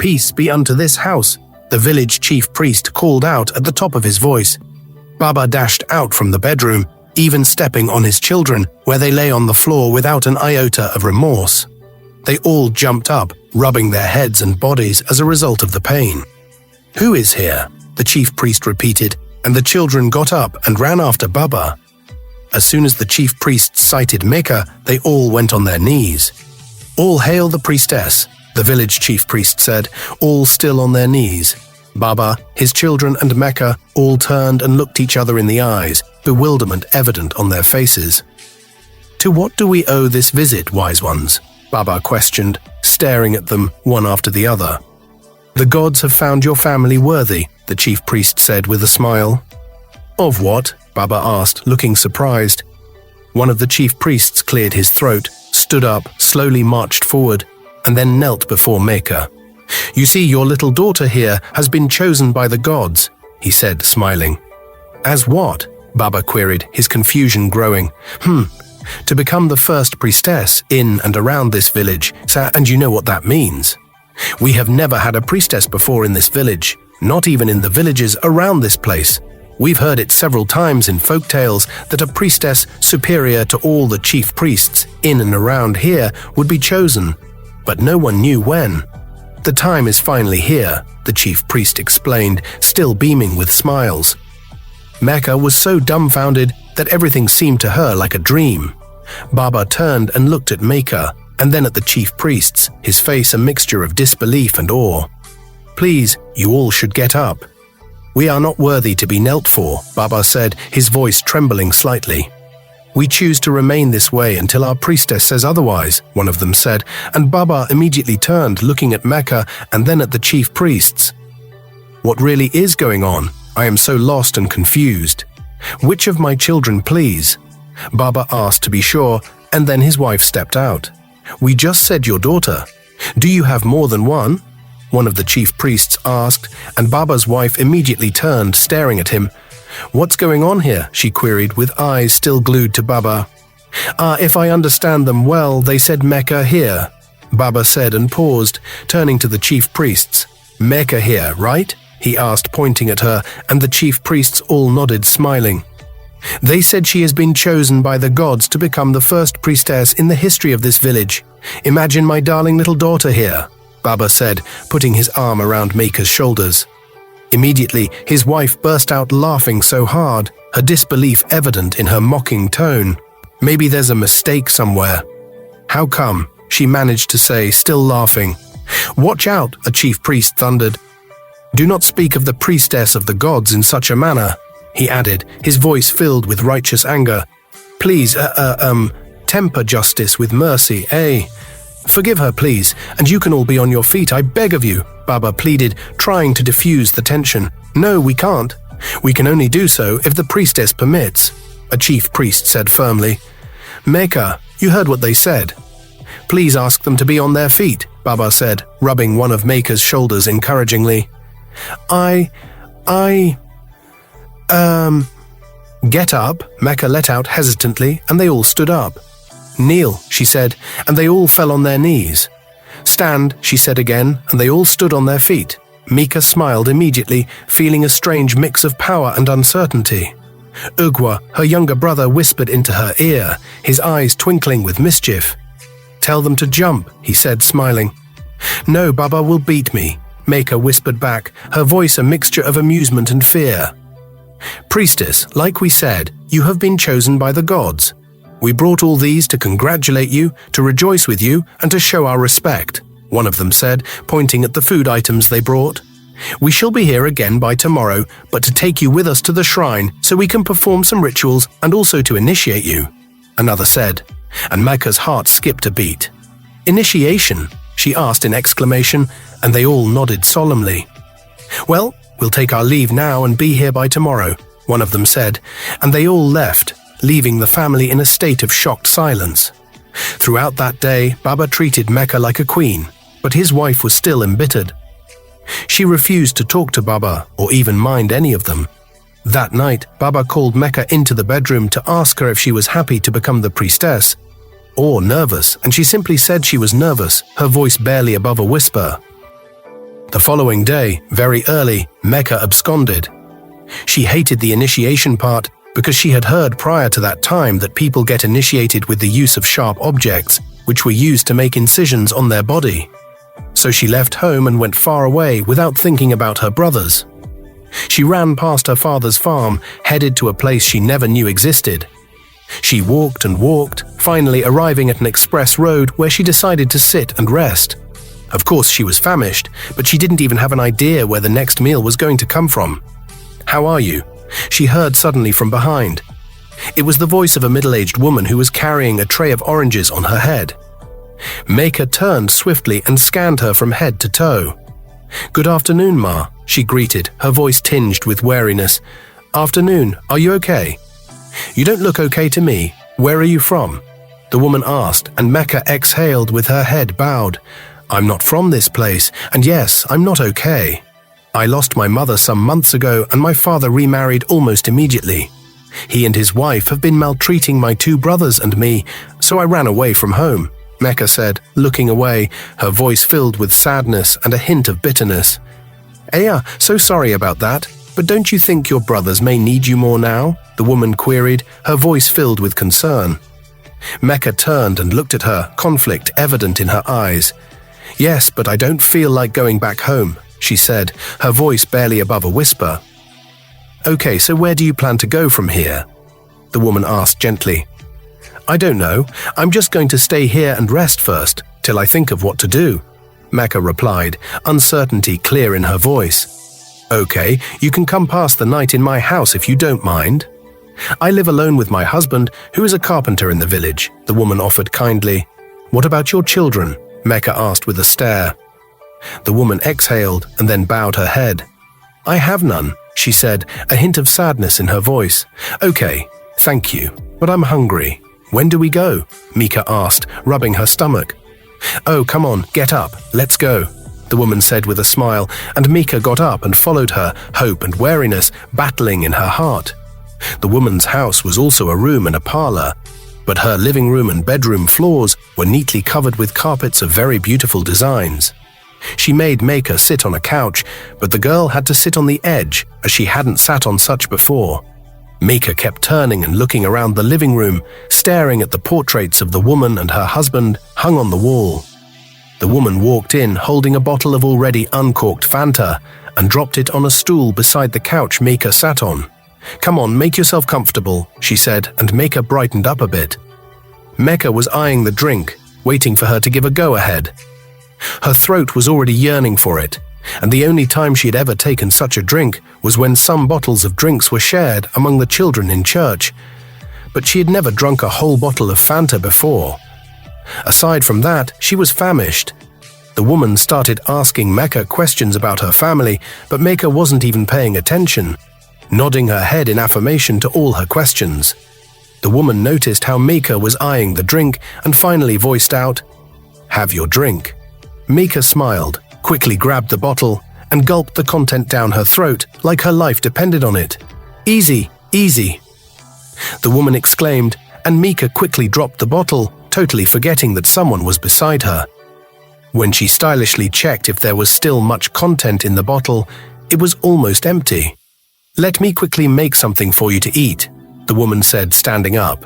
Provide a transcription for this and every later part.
peace be unto this house," the village chief priest called out at the top of his voice. Baba dashed out from the bedroom, even stepping on his children, where they lay on the floor without an iota of remorse. They all jumped up, rubbing their heads and bodies as a result of the pain. "Who is here?" the chief priest repeated, and the children got up and ran after Baba. As soon as the chief priest sighted Meka, they all went on their knees. "All hail the priestess," the village chief priest said, all still on their knees. Baba, his children and Mecca all turned and looked each other in the eyes, bewilderment evident on their faces. "To what do we owe this visit, wise ones?" Baba questioned, staring at them one after the other. "The gods have found your family worthy," the chief priest said with a smile. "Of what?" Baba asked, looking surprised. One of the chief priests cleared his throat, stood up, slowly marched forward, and then knelt before Meka. "You see, your little daughter here has been chosen by the gods," he said, smiling. "As what?" Baba queried, his confusion growing. To become the first priestess in and around this village, and you know what that means. We have never had a priestess before in this village, not even in the villages around this place. We've heard it several times in folk tales that a priestess superior to all the chief priests in and around here would be chosen, but no one knew when. The time is finally here, the chief priest explained, still beaming with smiles. Mecca was so dumbfounded that everything seemed to her like a dream. Baba turned and looked at Meka, and then at the chief priests, his face a mixture of disbelief and awe. "Please, you all should get up." "We are not worthy to be knelt for," Baba said, his voice trembling slightly. "We choose to remain this way until our priestess says otherwise," one of them said, and Baba immediately turned, looking at Mecca and then at the chief priests. "What really is going on? I am so lost and confused. Which of my children, please?" Baba asked to be sure, and then his wife stepped out. "We just said your daughter. Do you have more than one?" one of the chief priests asked, and Baba's wife immediately turned, staring at him. "What's going on here?" she queried, with eyes still glued to Baba. If I understand them well, they said Mecca here," Baba said and paused, turning to the chief priests. "Mecca here, right?" he asked, pointing at her, and the chief priests all nodded, smiling. "They said she has been chosen by the gods to become the first priestess in the history of this village. Imagine my darling little daughter here," Baba said, putting his arm around Meka's shoulders. Immediately, his wife burst out laughing so hard, her disbelief evident in her mocking tone. "Maybe there's a mistake somewhere." "How come?" she managed to say, still laughing. "Watch out," a chief priest thundered. "Do not speak of the priestess of the gods in such a manner," he added, his voice filled with righteous anger. "Please, temper justice with mercy, eh? Forgive her, please, and you can all be on your feet, I beg of you," Baba pleaded, trying to diffuse the tension. "No, we can't. We can only do so if the priestess permits," a chief priest said firmly. "Meka, you heard what they said." "Please ask them to be on their feet," Baba said, rubbing one of Meka's shoulders encouragingly. Get up," Meka let out hesitantly, and they all stood up. "Kneel," she said, and they all fell on their knees. "Stand," she said again, and they all stood on their feet. Meka smiled immediately, feeling a strange mix of power and uncertainty. Ugwa, her younger brother, whispered into her ear, his eyes twinkling with mischief. "Tell them to jump," he said, smiling. "No, Baba will beat me," Meka whispered back, her voice a mixture of amusement and fear. "Priestess, like we said, you have been chosen by the gods. We brought all these to congratulate you, to rejoice with you, and to show our respect," one of them said, pointing at the food items they brought. "We shall be here again by tomorrow, but to take you with us to the shrine so we can perform some rituals and also to initiate you," another said, and Meka's heart skipped a beat. "Initiation?" she asked in exclamation, and they all nodded solemnly. "Well, we'll take our leave now and be here by tomorrow," one of them said, and they all left, leaving the family in a state of shocked silence. Throughout that day, Baba treated Meka like a queen, but his wife was still embittered. She refused to talk to Baba or even mind any of them. That night, Baba called Meka into the bedroom to ask her if she was happy to become the priestess, or nervous, and she simply said she was nervous, her voice barely above a whisper. The following day, very early, Mecca absconded. She hated the initiation part because she had heard prior to that time that people get initiated with the use of sharp objects, which were used to make incisions on their body. So she left home and went far away without thinking about her brothers. She ran past her father's farm, headed to a place she never knew existed. She walked and walked, finally arriving at an express road where she decided to sit and rest. Of course, she was famished, but she didn't even have an idea where the next meal was going to come from. "How are you?" she heard suddenly from behind. It was the voice of a middle-aged woman who was carrying a tray of oranges on her head. Meka turned swiftly and scanned her from head to toe. "Good afternoon, Ma," she greeted, her voice tinged with wariness. "Afternoon, are you okay?" "You don't look okay to me. Where are you from?" the woman asked, and Meka exhaled with her head bowed. "I'm not from this place, and yes, I'm not okay. I lost my mother some months ago and my father remarried almost immediately. He and his wife have been maltreating my two brothers and me, so I ran away from home," Meka said, looking away, her voice filled with sadness and a hint of bitterness. "Aya, so sorry about that, but don't you think your brothers may need you more now?" the woman queried, her voice filled with concern. Meka turned and looked at her, conflict evident in her eyes. "Yes, but I don't feel like going back home," she said, her voice barely above a whisper. "Okay, so where do you plan to go from here?" the woman asked gently. "I don't know. I'm just going to stay here and rest first, till I think of what to do," Meka replied, uncertainty clear in her voice. "Okay, you can come pass the night in my house if you don't mind. I live alone with my husband, who is a carpenter in the village," the woman offered kindly. "What about your children?" Meka asked with a stare. The woman exhaled and then bowed her head. "I have none," she said, a hint of sadness in her voice. "Okay, thank you, but I'm hungry. When do we go?" Meka asked, rubbing her stomach. "Oh, come on, get up, let's go," the woman said with a smile, and Meka got up and followed her, hope and wariness battling in her heart. The woman's house was also a room and a parlor, but her living room and bedroom floors were neatly covered with carpets of very beautiful designs. She made Meka sit on a couch, but the girl had to sit on the edge, as she hadn't sat on such before. Meka kept turning and looking around the living room, staring at the portraits of the woman and her husband hung on the wall. The woman walked in holding a bottle of already uncorked Fanta and dropped it on a stool beside the couch Meka sat on. "Come on, make yourself comfortable," she said, and Meka brightened up a bit. Meka was eyeing the drink, waiting for her to give a go-ahead. Her throat was already yearning for it, and the only time she had ever taken such a drink was when some bottles of drinks were shared among the children in church. But she had never drunk a whole bottle of Fanta before. Aside from that, she was famished. The woman started asking Meka questions about her family, but Meka wasn't even paying attention, nodding her head in affirmation to all her questions. The woman noticed how Meka was eyeing the drink and finally voiced out, "Have your drink." Meka smiled, quickly grabbed the bottle, and gulped the content down her throat like her life depended on it. "Easy, easy," the woman exclaimed, and Meka quickly dropped the bottle, totally forgetting that someone was beside her. When she stylishly checked if there was still much content in the bottle, it was almost empty. "Let me quickly make something for you to eat," the woman said, standing up.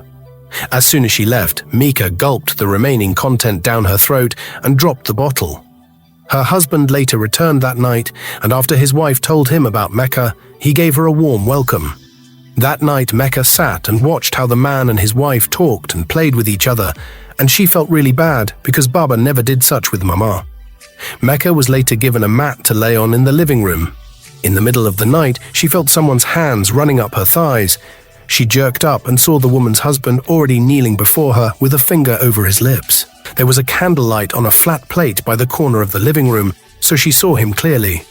As soon as she left, Meka gulped the remaining content down her throat and dropped the bottle. Her husband later returned that night, and after his wife told him about Mecca, he gave her a warm welcome. That night, Mecca sat and watched how the man and his wife talked and played with each other, and she felt really bad because Baba never did such with Mama. Mecca was later given a mat to lay on in the living room. In the middle of the night, she felt someone's hands running up her thighs. She jerked up and saw the woman's husband already kneeling before her with a finger over his lips. There was a candlelight on a flat plate by the corner of the living room, so she saw him clearly.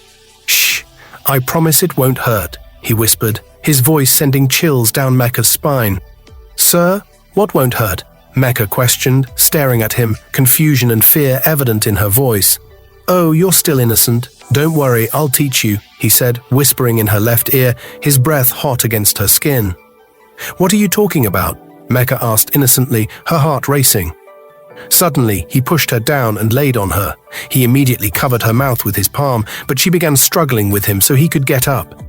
"Shh, I promise it won't hurt," he whispered, his voice sending chills down Mecca's spine. "Sir, what won't hurt?" Mecca questioned, staring at him, confusion and fear evident in her voice. "Oh, you're still innocent. Don't worry, I'll teach you," he said, whispering in her left ear, his breath hot against her skin. "What are you talking about?" Mecca asked innocently, her heart racing. Suddenly, he pushed her down and laid on her. He immediately covered her mouth with his palm, but she began struggling with him so he could get up.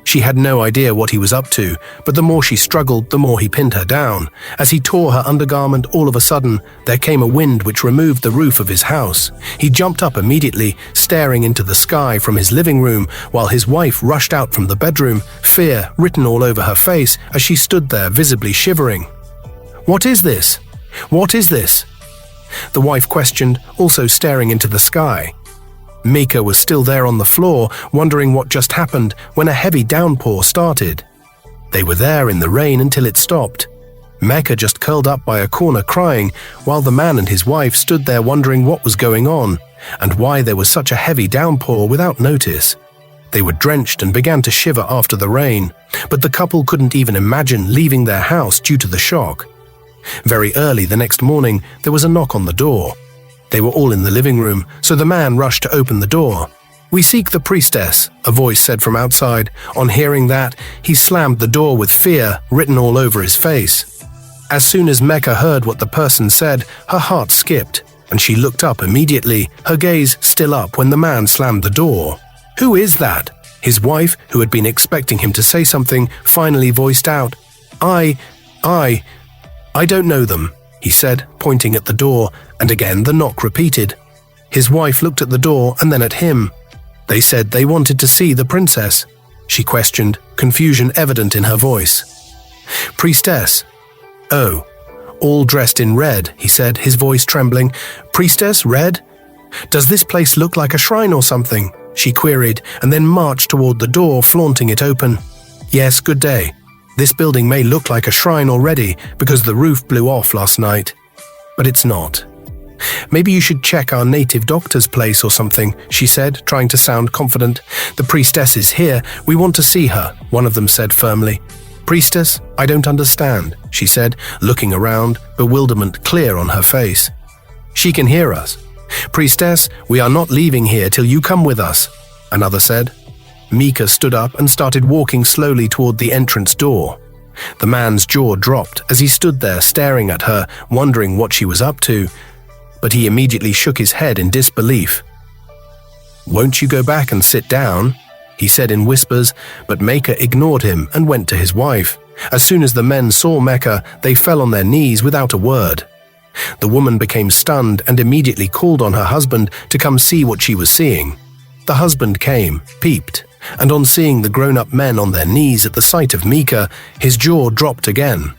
She had no idea what he was up to, but the more she struggled, the more he pinned her down. As he tore her undergarment, all of a sudden, there came a wind which removed the roof of his house. He jumped up immediately, staring into the sky from his living room, while his wife rushed out from the bedroom, fear written all over her face as she stood there visibly shivering. "What is this? What is this?" the wife questioned, also staring into the sky. Meka was still there on the floor, wondering what just happened when a heavy downpour started. They were there in the rain until it stopped. Meka just curled up by a corner crying, while the man and his wife stood there wondering what was going on, and why there was such a heavy downpour without notice. They were drenched and began to shiver after the rain, but the couple couldn't even imagine leaving their house due to the shock. Very early the next morning, there was a knock on the door. They were all in the living room, so the man rushed to open the door. "We seek the priestess," a voice said from outside. On hearing that, he slammed the door with fear written all over his face. As soon as Meka heard what the person said, her heart skipped, and she looked up immediately, her gaze still up when the man slammed the door. "Who is that?" His wife, who had been expecting him to say something, finally voiced out. I don't know them," he said, pointing at the door, and again the knock repeated. His wife looked at the door and then at him. "They said they wanted to see the princess," she questioned, confusion evident in her voice. "Priestess." "Oh, all dressed in red," he said, his voice trembling. "Priestess, red? Does this place look like a shrine or something?" she queried, and then marched toward the door, flaunting it open. "Yes, good day. This building may look like a shrine already because the roof blew off last night, but it's not. Maybe you should check our native doctor's place or something," she said, trying to sound confident. "The priestess is here. We want to see her," one of them said firmly. "Priestess, I don't understand," she said, looking around, bewilderment clear on her face. "She can hear us." "Priestess, we are not leaving here till you come with us," another said. Meka stood up and started walking slowly toward the entrance door. The man's jaw dropped as he stood there staring at her, wondering what she was up to, but he immediately shook his head in disbelief. "Won't you go back and sit down?" he said in whispers, but Meka ignored him and went to his wife. As soon as the men saw Meka, they fell on their knees without a word. The woman became stunned and immediately called on her husband to come see what she was seeing. The husband came, peeped, and on seeing the grown-up men on their knees at the sight of Meka, his jaw dropped again.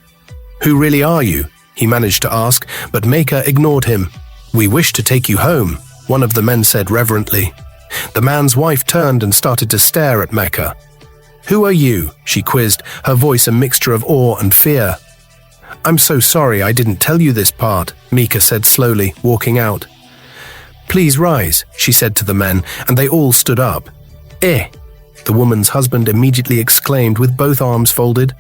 "Who really are you?" he managed to ask, but Meka ignored him. "We wish to take you home," one of the men said reverently. The man's wife turned and started to stare at Meka. "Who are you?" she quizzed, her voice a mixture of awe and fear. "I'm so sorry I didn't tell you this part," Meka said slowly, walking out. "Please rise," she said to the men, and they all stood up. "Eh," the woman's husband immediately exclaimed with both arms folded.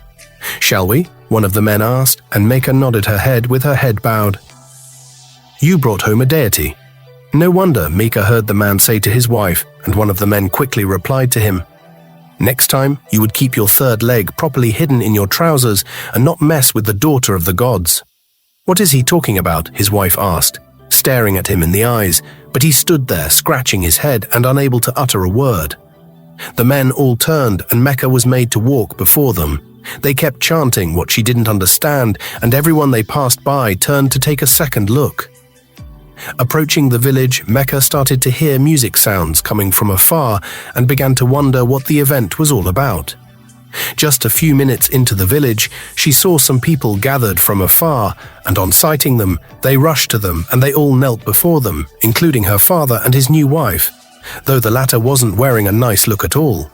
"Shall we?" one of the men asked, and Meka nodded her head with her head bowed. "You brought home a deity." "No wonder," Meka heard the man say to his wife, and one of the men quickly replied to him. "Next time, you would keep your third leg properly hidden in your trousers and not mess with the daughter of the gods." "What is he talking about?" his wife asked, staring at him in the eyes, but he stood there scratching his head and unable to utter a word. The men all turned and Meka was made to walk before them. They kept chanting what she didn't understand, and everyone they passed by turned to take a second look. Approaching the village, Meka started to hear music sounds coming from afar and began to wonder what the event was all about. Just a few minutes into the village, she saw some people gathered from afar, and on sighting them, they rushed to them and they all knelt before them, including her father and his new wife, though the latter wasn't wearing a nice look at all.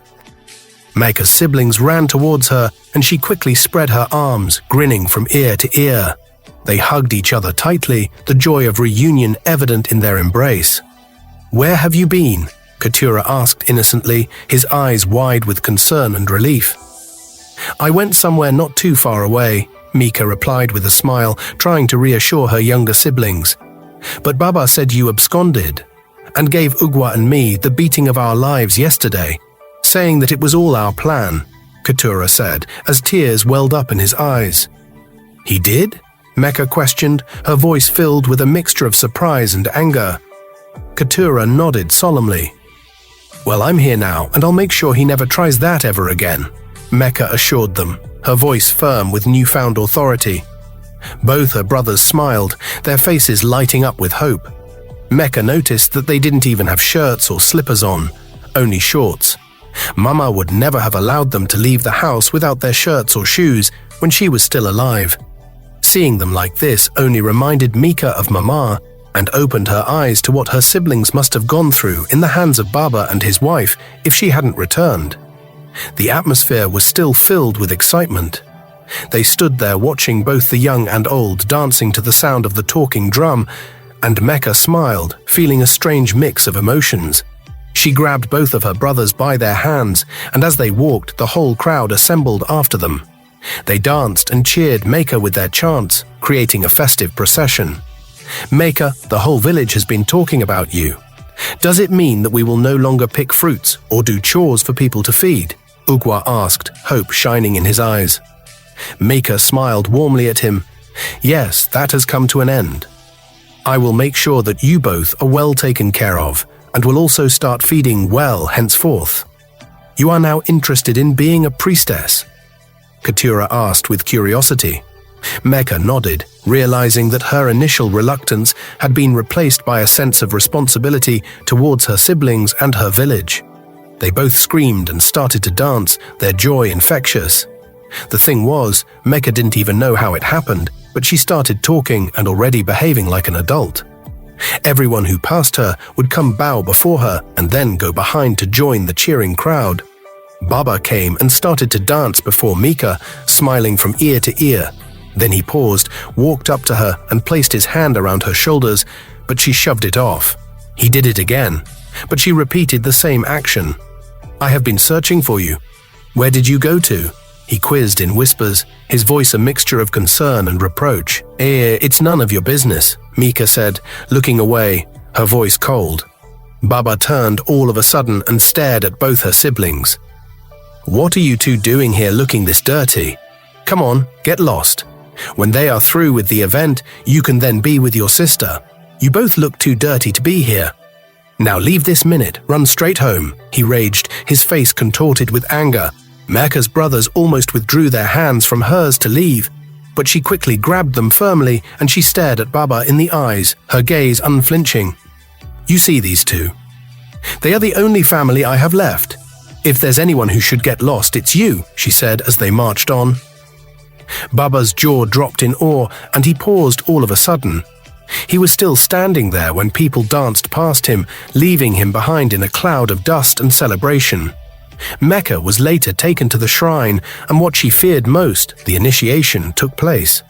Meka's siblings ran towards her and she quickly spread her arms, grinning from ear to ear. They hugged each other tightly, the joy of reunion evident in their embrace. "Where have you been?" Keturah asked innocently, his eyes wide with concern and relief. "I went somewhere not too far away," Meka replied with a smile, trying to reassure her younger siblings. "But Baba said you absconded and gave Ugwa and me the beating of our lives yesterday, saying that it was all our plan," Keturah said, as tears welled up in his eyes. "He did?" Mecca questioned, her voice filled with a mixture of surprise and anger. Keturah nodded solemnly. "Well, I'm here now, and I'll make sure he never tries that ever again," Mecca assured them, her voice firm with newfound authority. Both her brothers smiled, their faces lighting up with hope. Mecca noticed that they didn't even have shirts or slippers on, only shorts. Mama would never have allowed them to leave the house without their shirts or shoes when she was still alive. Seeing them like this only reminded Meka of Mama and opened her eyes to what her siblings must have gone through in the hands of Baba and his wife if she hadn't returned. The atmosphere was still filled with excitement. They stood there watching both the young and old dancing to the sound of the talking drum, and Mecca smiled, feeling a strange mix of emotions. She grabbed both of her brothers by their hands, and as they walked, the whole crowd assembled after them. They danced and cheered Mecca with their chants, creating a festive procession. "Mecca, the whole village has been talking about you. Does it mean that we will no longer pick fruits or do chores for people to feed?" Ugwa asked, hope shining in his eyes. Mecca smiled warmly at him. "Yes, that has come to an end. I will make sure that you both are well taken care of, and will also start feeding well henceforth. You are now interested in being a priestess?" Keturah asked with curiosity. Mecca nodded, realizing that her initial reluctance had been replaced by a sense of responsibility towards her siblings and her village. They both screamed and started to dance, their joy infectious. The thing was, Mecca didn't even know how it happened, but she started talking and already behaving like an adult. Everyone who passed her would come bow before her and then go behind to join the cheering crowd. Baba came and started to dance before Meka, smiling from ear to ear. Then he paused, walked up to her and placed his hand around her shoulders, but she shoved it off. He did it again, but she repeated the same action. "I have been searching for you. Where did you go to?" He quizzed in whispers, his voice a mixture of concern and reproach. It's none of your business," Meka said, looking away, her voice cold. Baba turned all of a sudden and stared at both her siblings. "What are you two doing here looking this dirty? Come on, get lost. When they are through with the event, you can then be with your sister. You both look too dirty to be here. Now leave this minute, run straight home," he raged, his face contorted with anger. Mecca's brothers almost withdrew their hands from hers to leave, but she quickly grabbed them firmly and she stared at Baba in the eyes, her gaze unflinching. "You see these two? They are the only family I have left. If there's anyone who should get lost, it's you," she said as they marched on. Baba's jaw dropped in awe and he paused all of a sudden. He was still standing there when people danced past him, leaving him behind in a cloud of dust and celebration. Mecca was later taken to the shrine, and what she feared most, the initiation, took place.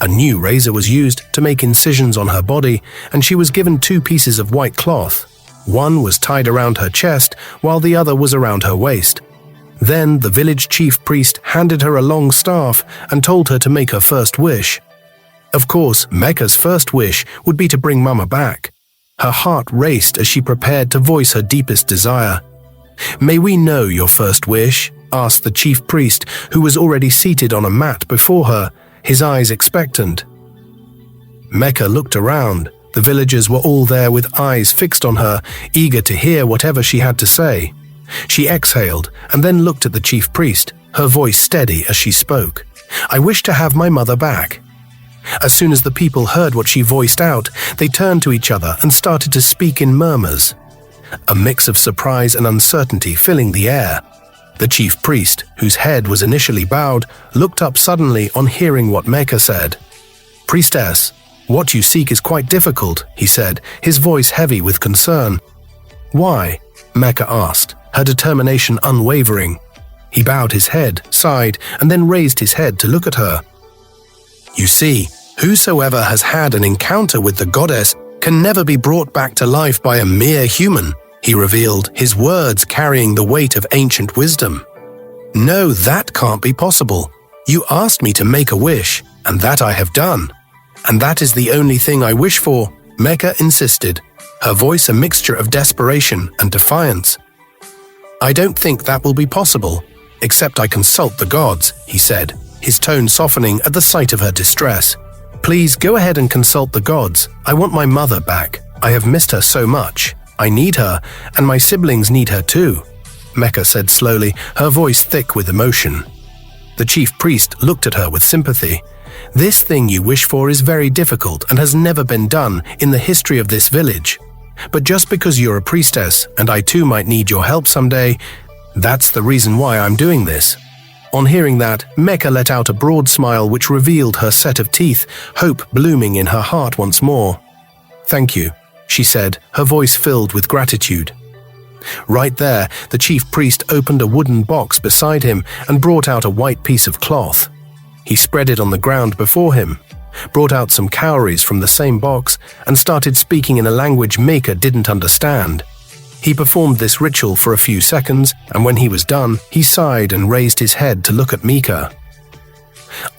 A new razor was used to make incisions on her body, and she was given 2 pieces of white cloth. One was tied around her chest, while the other was around her waist. Then the village chief priest handed her a long staff and told her to make her first wish. Of course, Mecca's first wish would be to bring Mama back. Her heart raced as she prepared to voice her deepest desire. "May we know your first wish?" asked the chief priest, who was already seated on a mat before her, his eyes expectant. Mecca looked around. The villagers were all there with eyes fixed on her, eager to hear whatever she had to say. She exhaled and then looked at the chief priest, her voice steady as she spoke. "I wish to have my mother back." As soon as the people heard what she voiced out, they turned to each other and started to speak in murmurs. A mix of surprise and uncertainty filling the air. The chief priest, whose head was initially bowed, looked up suddenly on hearing what Mecca said. "Priestess, what you seek is quite difficult," he said, his voice heavy with concern. "Why?" Mecca asked, her determination unwavering. He bowed his head, sighed, and then raised his head to look at her. "You see, whosoever has had an encounter with the goddess can never be brought back to life by a mere human," he revealed, his words carrying the weight of ancient wisdom. "No, that can't be possible. You asked me to make a wish, and that I have done. And that is the only thing I wish for," Mecca insisted, her voice a mixture of desperation and defiance. "I don't think that will be possible, except I consult the gods," he said, his tone softening at the sight of her distress. Please go ahead and consult the gods. I want my mother back. I have missed her so much. I need her, and my siblings need her too," Mecca said slowly, her voice thick with emotion. The chief priest looked at her with sympathy. "This thing you wish for is very difficult and has never been done in the history of this village. But just because you're a priestess, and I too might need your help someday, that's the reason why I'm doing this." On hearing that, Mecca let out a broad smile which revealed her set of teeth, hope blooming in her heart once more. "Thank you," she said, her voice filled with gratitude. Right there, the chief priest opened a wooden box beside him and brought out a white piece of cloth. He spread it on the ground before him, brought out some cowries from the same box, and started speaking in a language Meka didn't understand. He performed this ritual for a few seconds, and when he was done, he sighed and raised his head to look at Meka.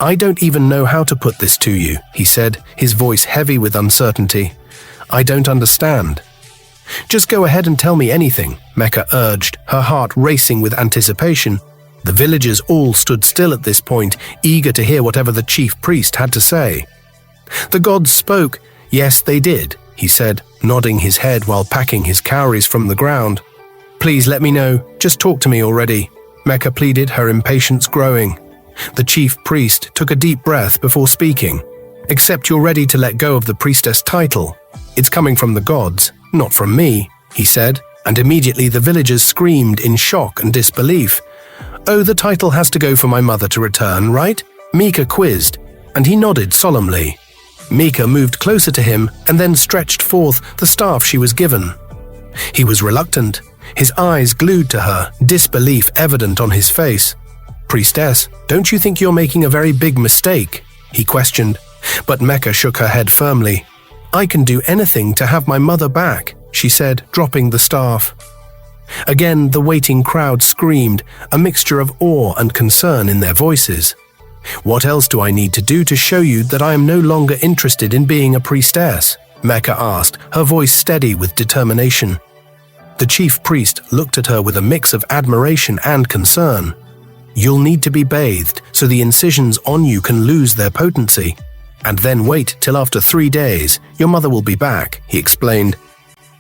"I don't even know how to put this to you," he said, his voice heavy with uncertainty. "I don't understand." "Just go ahead and tell me anything," Mecca urged, her heart racing with anticipation. The villagers all stood still at this point, eager to hear whatever the chief priest had to say. "The gods spoke. Yes, they did," he said, nodding his head while packing his cowries from the ground. "Please let me know. Just talk to me already," Mecca pleaded, her impatience growing. The chief priest took a deep breath before speaking. "Except you're ready to let go of the priestess title. It's coming from the gods, not from me," he said, and immediately the villagers screamed in shock and disbelief. "Oh, the title has to go for my mother to return, right?" Meka quizzed, and he nodded solemnly. Meka moved closer to him and then stretched forth the staff she was given. He was reluctant, his eyes glued to her, disbelief evident on his face. "Priestess, don't you think you're making a very big mistake?" he questioned, but Meka shook her head firmly. "I can do anything to have my mother back," she said, dropping the staff. Again, the waiting crowd screamed, a mixture of awe and concern in their voices. "What else do I need to do to show you that I am no longer interested in being a priestess?" Meka asked, her voice steady with determination. The chief priest looked at her with a mix of admiration and concern. "You'll need to be bathed so the incisions on you can lose their potency. And then wait till after 3 days, your mother will be back," he explained.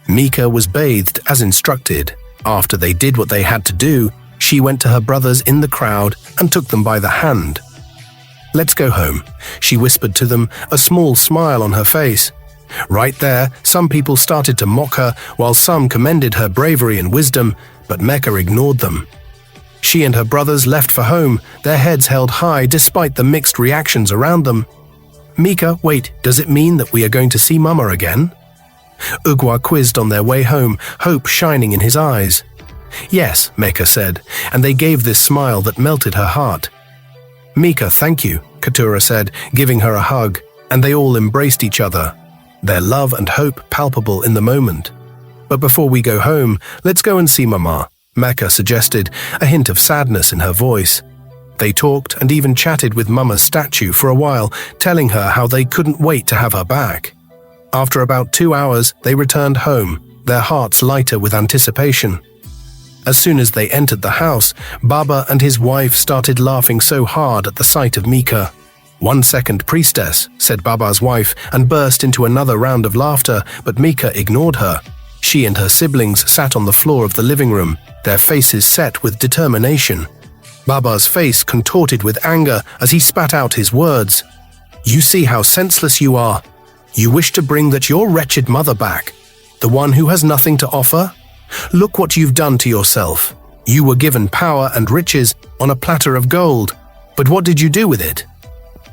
Meka was bathed as instructed. After they did what they had to do, she went to her brothers in the crowd and took them by the hand. "Let's go home," she whispered to them, a small smile on her face. Right there, some people started to mock her, while some commended her bravery and wisdom, but Meka ignored them. She and her brothers left for home, their heads held high despite the mixed reactions around them. "Meka, wait, does it mean that we are going to see Mama again?" Ugwa quizzed on their way home, hope shining in his eyes. "Yes," Meka said, and they gave this smile that melted her heart. "Meka, thank you," Keturah said, giving her a hug, and they all embraced each other, their love and hope palpable in the moment. "But before we go home, let's go and see Mama," Meka suggested, a hint of sadness in her voice. They talked and even chatted with Mama's statue for a while, telling her how they couldn't wait to have her back. After about 2 hours, they returned home, their hearts lighter with anticipation. As soon as they entered the house, Baba and his wife started laughing so hard at the sight of Meka. "1 second, priestess," said Baba's wife, and burst into another round of laughter, but Meka ignored her. She and her siblings sat on the floor of the living room, their faces set with determination. Baba's face contorted with anger as he spat out his words. "You see how senseless you are. You wish to bring your wretched mother back, the one who has nothing to offer? Look what you've done to yourself. You were given power and riches on a platter of gold, but what did you do with it?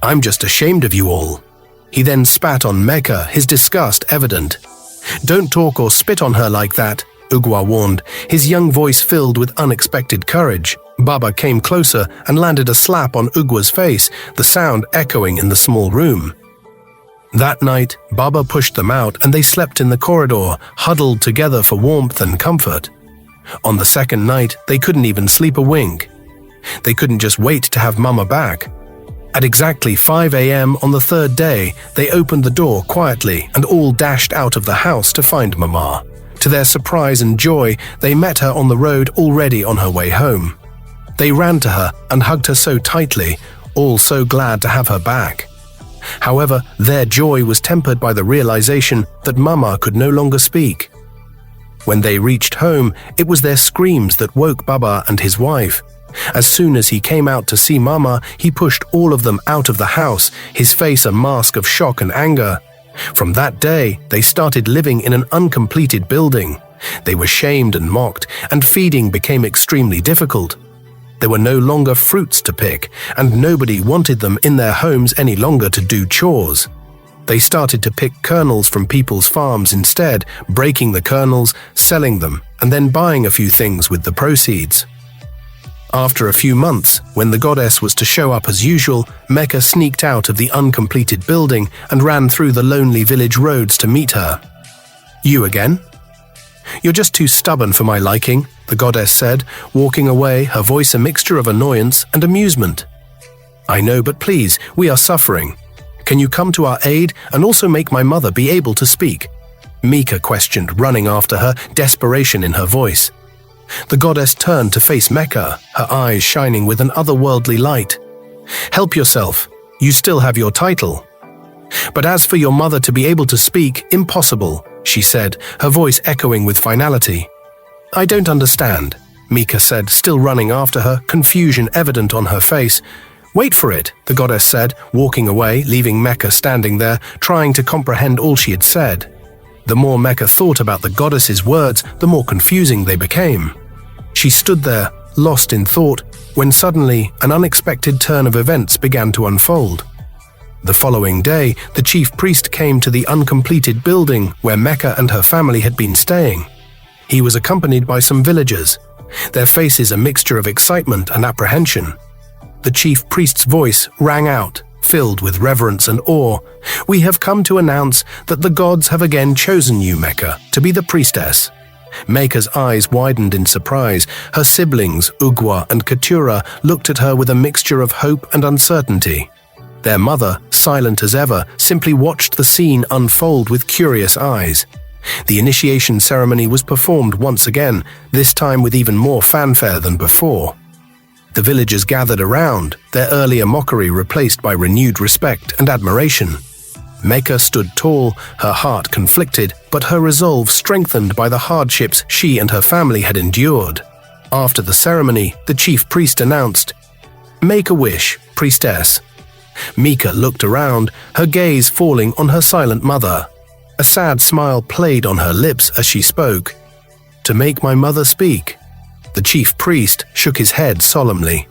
I'm just ashamed of you all." He then spat on Meka, his disgust evident. "Don't talk or spit on her like that," Ugwa warned, his young voice filled with unexpected courage. Baba came closer and landed a slap on Ugwa's face, the sound echoing in the small room. That night, Baba pushed them out and they slept in the corridor, huddled together for warmth and comfort. On the second night, they couldn't even sleep a wink. They couldn't just wait to have Mama back. At exactly 5 a.m. on the third day, they opened the door quietly and all dashed out of the house to find Mama. To their surprise and joy, they met her on the road already on her way home. They ran to her and hugged her so tightly, all so glad to have her back. However, their joy was tempered by the realization that Mama could no longer speak. When they reached home, it was their screams that woke Baba and his wife. As soon as he came out to see Mama, he pushed all of them out of the house, his face a mask of shock and anger. From that day, they started living in an uncompleted building. They were shamed and mocked, and feeding became extremely difficult. There were no longer fruits to pick, and nobody wanted them in their homes any longer to do chores. They started to pick kernels from people's farms instead, breaking the kernels, selling them, and then buying a few things with the proceeds. After a few months, when the goddess was to show up as usual, Mecca sneaked out of the uncompleted building and ran through the lonely village roads to meet her. "You again? You're just too stubborn for my liking," the goddess said, walking away, her voice a mixture of annoyance and amusement. "I know, but please, we are suffering. Can you come to our aid and also make my mother be able to speak?" Meka questioned, running after her, desperation in her voice. The goddess turned to face Mecca, her eyes shining with an otherworldly light. "Help yourself. You still have your title. But as for your mother to be able to speak, impossible," she said, her voice echoing with finality. "I don't understand," Meka said, still running after her, confusion evident on her face. "Wait for it," the goddess said, walking away, leaving Mecca standing there, trying to comprehend all she had said. The more Mecca thought about the goddess's words, the more confusing they became. She stood there, lost in thought, when suddenly an unexpected turn of events began to unfold. The following day, the chief priest came to the uncompleted building where Mecca and her family had been staying. He was accompanied by some villagers, their faces a mixture of excitement and apprehension. The chief priest's voice rang out, filled with reverence and awe. "We have come to announce that the gods have again chosen you, Mecca, to be the priestess." Meka's eyes widened in surprise. Her siblings, Ugwa and Keturah, looked at her with a mixture of hope and uncertainty. Their mother, silent as ever, simply watched the scene unfold with curious eyes. The initiation ceremony was performed once again, this time with even more fanfare than before. The villagers gathered around, their earlier mockery replaced by renewed respect and admiration. Meka stood tall, her heart conflicted, but her resolve strengthened by the hardships she and her family had endured. After the ceremony, the chief priest announced, "Make a wish, priestess." Meka looked around, her gaze falling on her silent mother. A sad smile played on her lips as she spoke. "To make my mother speak." The chief priest shook his head solemnly.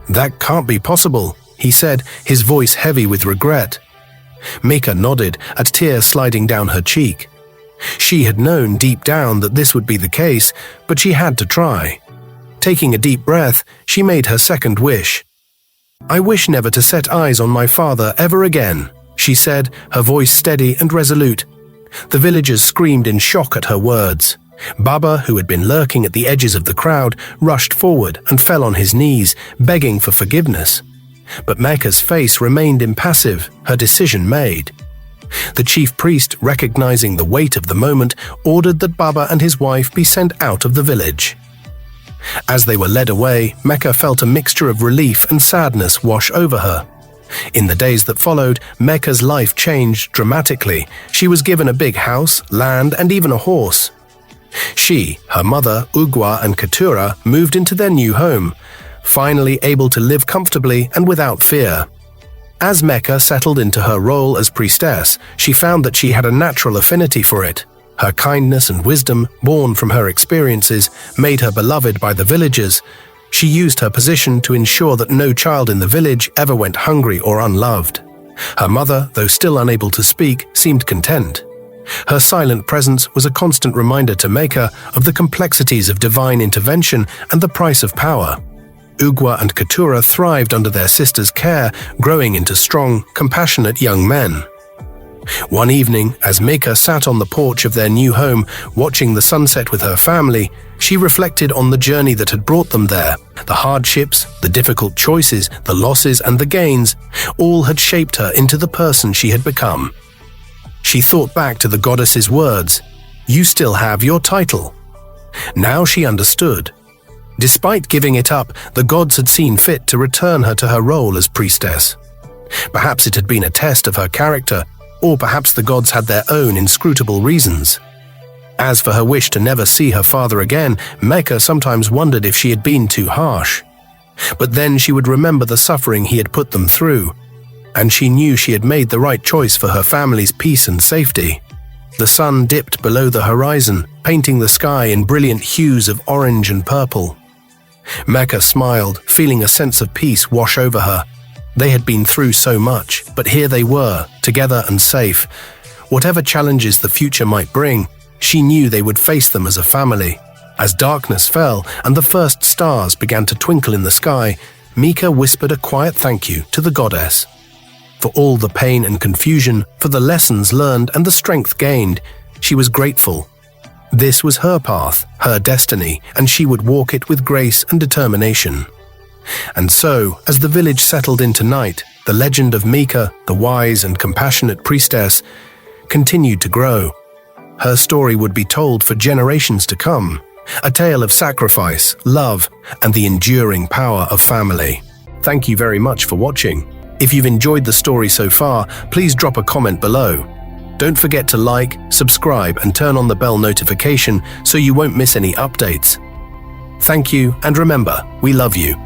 "That can't be possible," he said, his voice heavy with regret. Meka nodded, a tear sliding down her cheek. She had known deep down that this would be the case, but she had to try. Taking a deep breath, she made her second wish. "I wish never to set eyes on my father ever again," she said, her voice steady and resolute. The villagers screamed in shock at her words. Baba, who had been lurking at the edges of the crowd, rushed forward and fell on his knees, begging for forgiveness. But Meka's face remained impassive, her decision made. The chief priest, recognizing the weight of the moment, ordered that Baba and his wife be sent out of the village. As they were led away, Meka felt a mixture of relief and sadness wash over her. In the days that followed, Meka's life changed dramatically. She was given a big house, land, and even a horse. She, her mother, Ugwa and Keturah moved into their new home, finally able to live comfortably and without fear. As Meka settled into her role as priestess, she found that she had a natural affinity for it. Her kindness and wisdom, born from her experiences, made her beloved by the villagers. She used her position to ensure that no child in the village ever went hungry or unloved. Her mother, though still unable to speak, seemed content. Her silent presence was a constant reminder to Meka of the complexities of divine intervention and the price of power. Ugwa and Keturah thrived under their sister's care, growing into strong, compassionate young men. One evening, as Meka sat on the porch of their new home, watching the sunset with her family, she reflected on the journey that had brought them there. The hardships, the difficult choices, the losses and the gains, all had shaped her into the person she had become. She thought back to the goddess's words, "You still have your title." Now she understood. Despite giving it up, the gods had seen fit to return her to her role as priestess. Perhaps it had been a test of her character, or perhaps the gods had their own inscrutable reasons. As for her wish to never see her father again, Mecca sometimes wondered if she had been too harsh. But then she would remember the suffering he had put them through, and she knew she had made the right choice for her family's peace and safety. The sun dipped below the horizon, painting the sky in brilliant hues of orange and purple. Mecca smiled, feeling a sense of peace wash over her. They had been through so much, but here they were, together and safe. Whatever challenges the future might bring, she knew they would face them as a family. As darkness fell and the first stars began to twinkle in the sky, Meka whispered a quiet thank you to the goddess. For all the pain and confusion, for the lessons learned and the strength gained, she was grateful. This was her path, her destiny, and she would walk it with grace and determination. And so, as the village settled into night, the legend of Meka, the wise and compassionate priestess, continued to grow. Her story would be told for generations to come, a tale of sacrifice, love, and the enduring power of family. Thank you very much for watching. If you've enjoyed the story so far, please drop a comment below. Don't forget to like, subscribe, and turn on the bell notification so you won't miss any updates. Thank you, and remember, we love you.